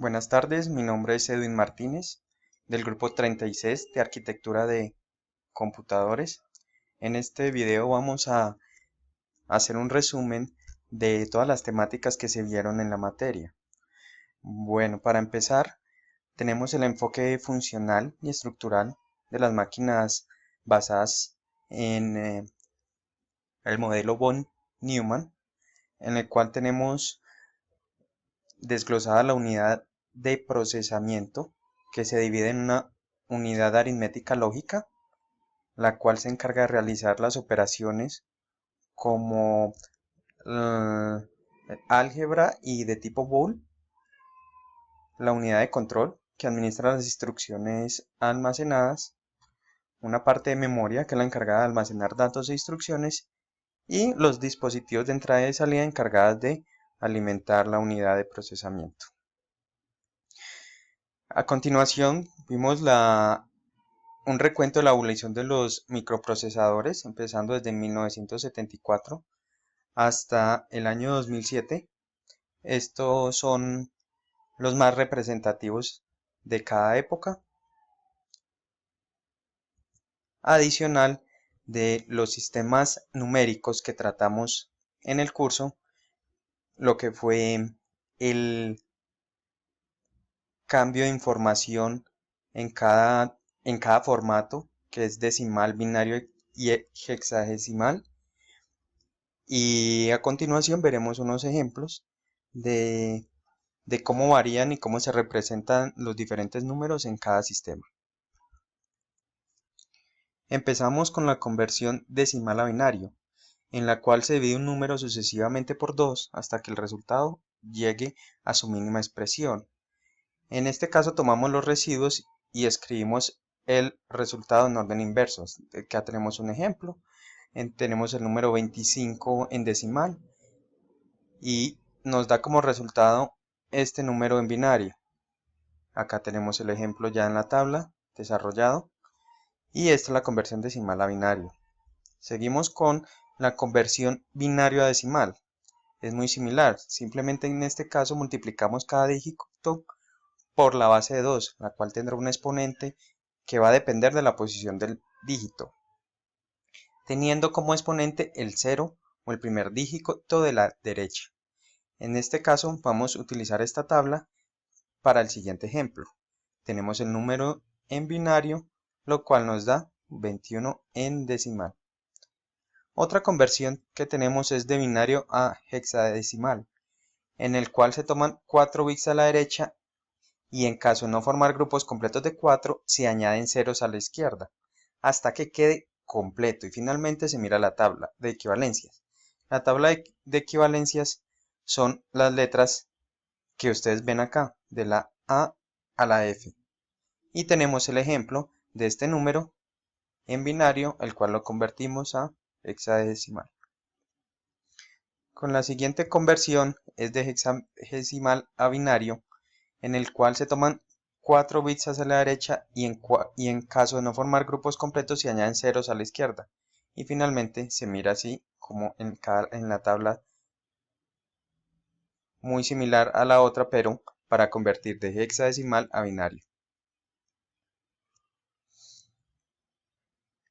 Buenas tardes, mi nombre es Edwin Martínez, del grupo 36 de Arquitectura de Computadores. En este video vamos a hacer un resumen de todas las temáticas que se vieron en la materia. Bueno, para empezar, tenemos el enfoque funcional y estructural de las máquinas basadas en el modelo von Neumann, en el cual tenemos desglosada la unidad de procesamiento, que se divide en una unidad aritmética lógica, la cual se encarga de realizar las operaciones como álgebra y de tipo bool, la unidad de control, que administra las instrucciones almacenadas, una parte de memoria, que es la encargada de almacenar datos e instrucciones, y los dispositivos de entrada y salida encargados de alimentar la unidad de procesamiento. A continuación vimos un recuento de la evolución de los microprocesadores, empezando desde 1974 hasta el año 2007. Estos son los más representativos de cada época. Adicional de los sistemas numéricos que tratamos en el curso, lo que fue el cambio de información en cada formato, que es decimal, binario y hexadecimal. Y a continuación veremos unos ejemplos de cómo varían y cómo se representan los diferentes números en cada sistema. Empezamos con la conversión decimal a binario, en la cual se divide un número sucesivamente por 2 hasta que el resultado llegue a su mínima expresión. En este caso tomamos los residuos y escribimos el resultado en orden inverso. Acá tenemos un ejemplo. Tenemos el número 25 en decimal y nos da como resultado este número en binario. Acá tenemos el ejemplo ya en la tabla desarrollado y esta es la conversión decimal a binario. Seguimos con la conversión binario a decimal. Es muy similar, simplemente en este caso multiplicamos cada dígito por la base de 2, la cual tendrá un exponente que va a depender de la posición del dígito, teniendo como exponente el 0 o el primer dígito de la derecha. En este caso vamos a utilizar esta tabla para el siguiente ejemplo. Tenemos el número en binario, lo cual nos da 21 en decimal. Otra conversión que tenemos es de binario a hexadecimal, en el cual se toman 4 bits a la derecha y en caso de no formar grupos completos de 4, se añaden ceros a la izquierda, hasta que quede completo y finalmente se mira la tabla de equivalencias. La tabla de equivalencias son las letras que ustedes ven acá, de la A a la F. Y tenemos el ejemplo de este número en binario, el cual lo convertimos a hexadecimal. Con la siguiente conversión es de hexadecimal a binario, en el cual se toman 4 bits hacia la derecha y en caso de no formar grupos completos se añaden ceros a la izquierda. Y finalmente se mira así como en la tabla, muy similar a la otra, pero para convertir de hexadecimal a binario.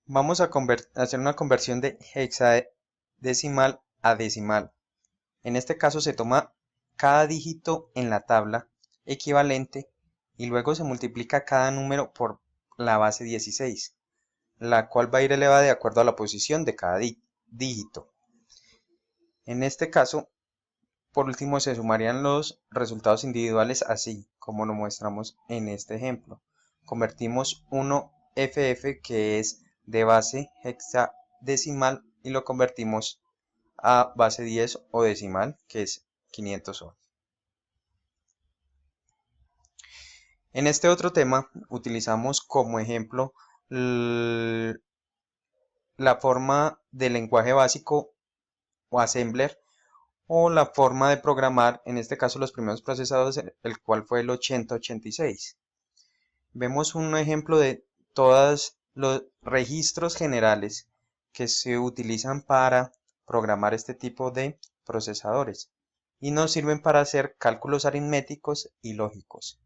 Vamos a hacer una conversión de hexadecimal a decimal. En este caso se toma cada dígito en la tabla equivalente y luego se multiplica cada número por la base 16, la cual va a ir elevada de acuerdo a la posición de cada dígito. En este caso, por último, se sumarían los resultados individuales así como lo mostramos en este ejemplo. Convertimos 1FF, que es de base hexadecimal, y lo convertimos a base 10 o decimal, que es 511. En este otro tema utilizamos como ejemplo la forma de lenguaje básico o assembler, o la forma de programar, en este caso los primeros procesadores, el cual fue el 8086. Vemos un ejemplo de todos los registros generales que se utilizan para programar este tipo de procesadores. y nos sirven para hacer cálculos aritméticos y lógicos.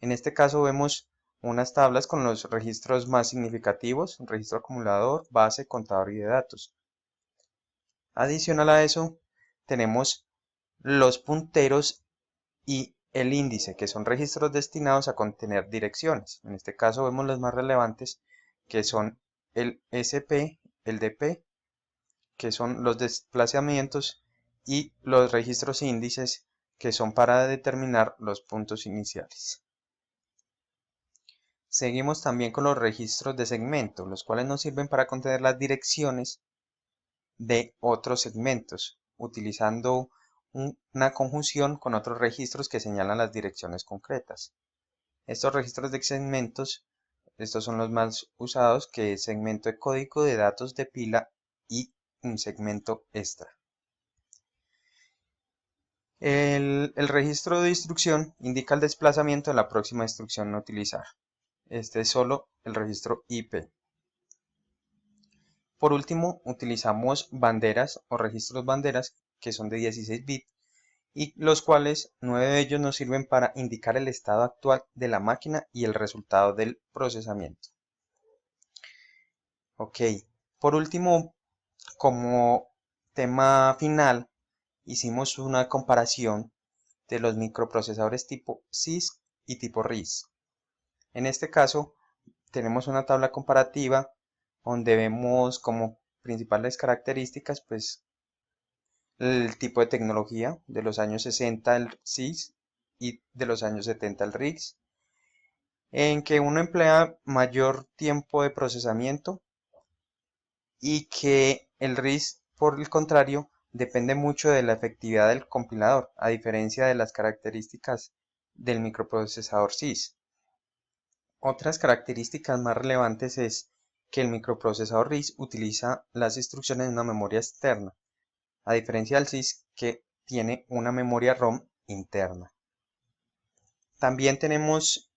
En este caso vemos unas tablas con los registros más significativos, un registro acumulador, base, contador y de datos. Adicional a eso, tenemos los punteros y el índice, que son registros destinados a contener direcciones. En este caso vemos los más relevantes, que son el SP, el DP, que son los desplazamientos, y los registros índices, que son para determinar los puntos iniciales. Seguimos también con los registros de segmento, los cuales nos sirven para contener las direcciones de otros segmentos, utilizando una conjunción con otros registros que señalan las direcciones concretas. Estos registros de segmentos, estos son los más usados, que es segmento de código, de datos de pila y un segmento extra. El registro de instrucción indica el desplazamiento de la próxima instrucción a utilizar. Este es solo el registro IP. Por último, utilizamos banderas o registros banderas, que son de 16 bits, y los cuales 9 de ellos nos sirven para indicar el estado actual de la máquina y el resultado del procesamiento. Ok, por último, como tema final, hicimos una comparación de los microprocesadores tipo CISC y tipo RISC. En este caso, tenemos una tabla comparativa donde vemos como principales características, pues, el tipo de tecnología de los años 60 el CISC y de los años 70 el RISC, en que uno emplea mayor tiempo de procesamiento y que el RISC, por el contrario, depende mucho de la efectividad del compilador, a diferencia de las características del microprocesador CISC. Otras características más relevantes es que el microprocesador RISC utiliza las instrucciones en una memoria externa, a diferencia del CISC, que tiene una memoria ROM interna. También tenemos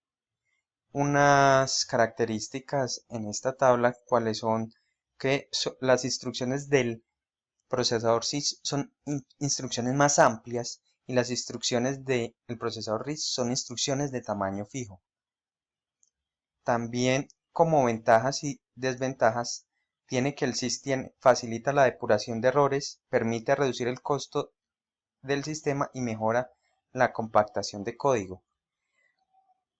unas características en esta tabla, cuáles son que las instrucciones del procesador CISC son instrucciones más amplias y las instrucciones del procesador RISC son instrucciones de tamaño fijo. También, como ventajas y desventajas, tiene que el CISC facilita la depuración de errores, permite reducir el costo del sistema y mejora la compactación de código.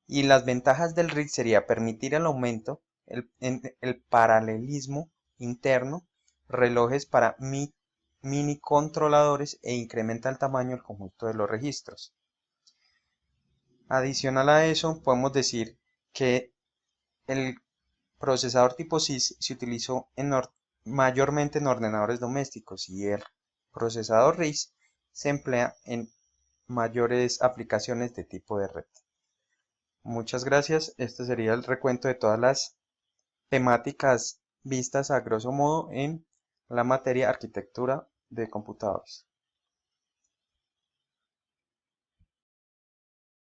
Y las ventajas del RISC sería permitir el aumento, el paralelismo interno, relojes para mini controladores e incrementa el tamaño del conjunto de los registros. Adicional a eso, podemos decir que el procesador tipo CISC se utilizó mayormente en ordenadores domésticos y el procesador RISC se emplea en mayores aplicaciones de tipo de red. Muchas gracias. Este sería el recuento de todas las temáticas vistas a grosso modo en la materia arquitectura de computadores.